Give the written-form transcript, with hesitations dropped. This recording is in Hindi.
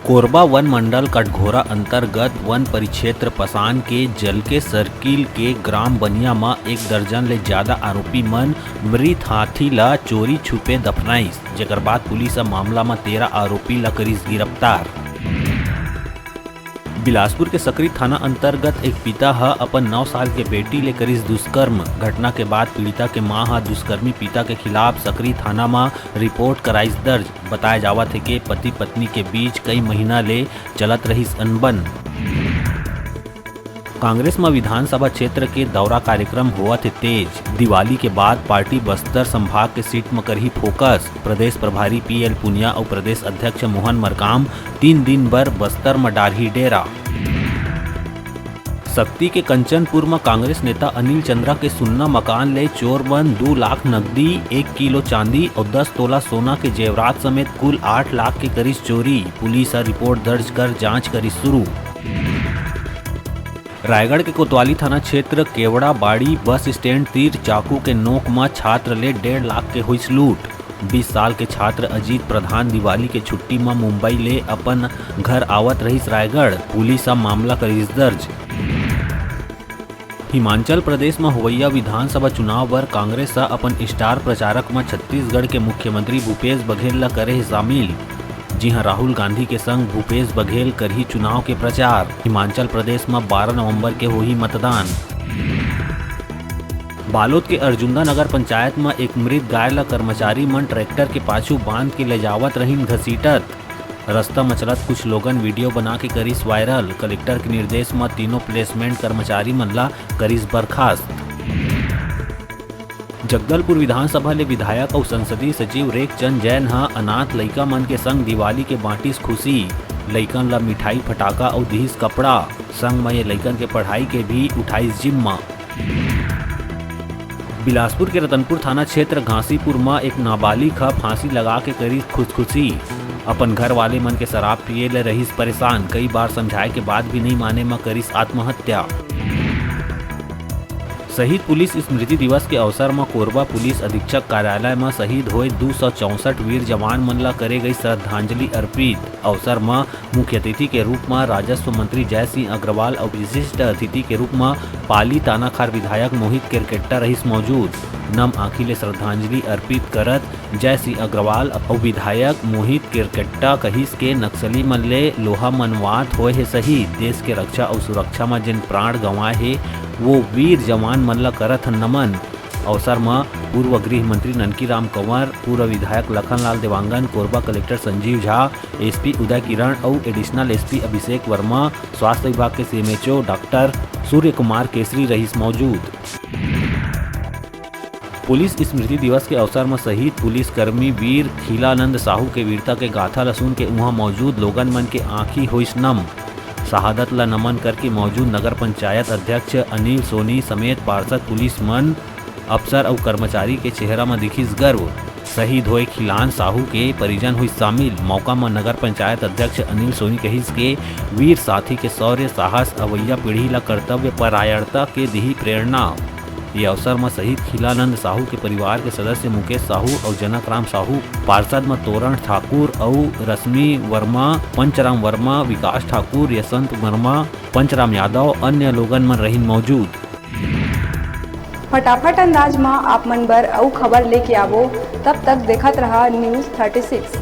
कोरबा वन मंडल कटघोरा अंतर्गत वन परिक्षेत्र पसान के जलके सर्किल के ग्राम बनिया म 1 दर्जन ले ज्यादा आरोपी मन मृत हाथी ला चोरी छुपे दफनाइस, जेकर बाद पुलिस मामला में 13 आरोपी ला करिस गिरफ्तार। बिलासपुर के सकरी थाना अंतर्गत एक पिता ह अपन 9 साल के बेटी ले करिस दुष्कर्म। घटना के बाद पीड़िता के मां ह दुष्कर्मी पिता के खिलाफ सकरी थाना में रिपोर्ट कराइस दर्ज। बताया जावत है कि पति पत्नी के बीच कई महीना ले चलत रहिस अनबन। कांग्रेस में विधानसभा क्षेत्र के दौरा कार्यक्रम हुआ थे तेज। दिवाली के बाद पार्टी बस्तर संभाग के सीट में करही फोकस। प्रदेश प्रभारी पीएल पुनिया और प्रदेश अध्यक्ष मोहन मरकाम 3 दिन बर बस्तर में डारही डेरा। शक्ति के कंचनपुर में कांग्रेस नेता अनिल चंद्रा के सुन्ना मकान ले चोर बन 2 लाख नकदी, 1 किलो चांदी और 10 तोला सोना के जेवरात समेत कुल 8 लाख के करिस चोरी। पुलिस रिपोर्ट दर्ज कर जांच करिस शुरू। रायगढ़ के कोतवाली थाना क्षेत्र केवड़ा बाड़ी बस स्टैंड तीर चाकू के नोक में छात्र ले 1.5 लाख के हुई लूट। 20 साल के छात्र अजीत प्रधान दिवाली के छुट्टी में मुंबई ले अपन घर आवत रहिस रायगढ़। पुलिस मामला करिस दर्ज। हिमाचल प्रदेश में होवैया विधानसभा चुनाव बर कांग्रेस अपन स्टार प्रचारक में छत्तीसगढ़ के मुख्यमंत्री भूपेश बघेल ला करे शामिल। जी हां, राहुल गांधी के संग भूपेश बघेल करही चुनाव के प्रचार। हिमाचल प्रदेश में 12 नवंबर के होही मतदान। बालोद के अर्जुंदा नगर पंचायत में एक मृत गाय ला कर्मचारी मन ट्रैक्टर के पाछू बांध के ले जावत रहीन घसीटत। रास्ता में चलत कुछ लोगन वीडियो बना के करिस वायरल। कलेक्टर के निर्देश में तीनों प्लेसमेंट कर्मचारी मन ला करिस बर्खास्त। जगदलपुर विधानसभा ले विधायक और संसदीय सचिव रेख चंद जैन हा अनाथ लइका मन के संग दिवाली के बांटिस खुशी। लइकन ला मिठाई फटाका और दिहिस कपड़ा। संग में ये लइकन के पढ़ाई के भी उठाइस जिम्मा। बिलासपुर के रतनपुर थाना क्षेत्र घासीपुर में एक नाबालिग हा फांसी लगा के करिस खुदकुशी। अपन घर वाले मन के शराब पिए ले रहिस परेशान। कई बार समझाए के बाद भी नहीं माने में करिस आत्महत्या। शहीद पुलिस स्मृति दिवस के अवसर में कोरबा पुलिस अधीक्षक कार्यालय में शहीद हुए 264 वीर जवान मन ला करे गई श्रद्धांजलि अर्पित। अवसर में मुख्य अतिथि के रूप में राजस्व मंत्री जय सिंह अग्रवाल और विशिष्ट अतिथि के रूप में पाली तानाखार विधायक मोहित केरकेट्टा रहिस मौजूद। नम आँखी ले श्रद्धांजलि अर्पित करत जय सिंह अग्रवाल और विधायक मोहित केरकेट्टा कहिस के नक्सली मन ले लोहा मनवात होए है शहीद। देश के रक्षा और सुरक्षा में जिन प्राण गंवाए है वो वीर जवान मन ला करत हन नमन। अवसर में पूर्व गृह मंत्री ननकी राम कंवर, पूर्व विधायक लखनलाल देवांगन, कोरबा कलेक्टर संजीव झा, एसपी उदय किरण और एडिशनल एसपी अभिषेक वर्मा, स्वास्थ्य विभाग के सीएमएचओ डॉक्टर सूर्य कुमार केसरी रहिस मौजूद। पुलिस स्मृति दिवस के अवसर में शहीद पुलिस कर्मी वीर खीलानंद साहू के वीरता के गाथा ला सुन के वहां मौजूद लोगन मन के आँखी होइस नम। शहादत ला नमन करके मौजूद नगर पंचायत अध्यक्ष अनिल सोनी समेत पार्षद, पुलिस मन, अफसर और कर्मचारी के चेहरा में दिखिस गर्व। शहीद हुए खिलान साहू के परिजन हुई शामिल। मौका में नगर पंचायत अध्यक्ष अनिल सोनी कहिस के वीर साथी के शौर्य साहस अवैया पीढ़ी ला कर्तव्य परायणता के दिही प्रेरणा। ये अवसर में शहीद खिलानंद साहू के परिवार के सदस्य मुकेश साहू और जनक राम साहू, पार्षद में तोरण ठाकुर और रश्मि वर्मा, पंचराम वर्मा, विकास ठाकुर, यशवंत वर्मा, पंचराम यादव, अन्य लोगन मन रहीन मौजूद। फटाफट अंदाज में आप मन बर अउ खबर लेके आवो। तब तक देखत रहा न्यूज़ 36।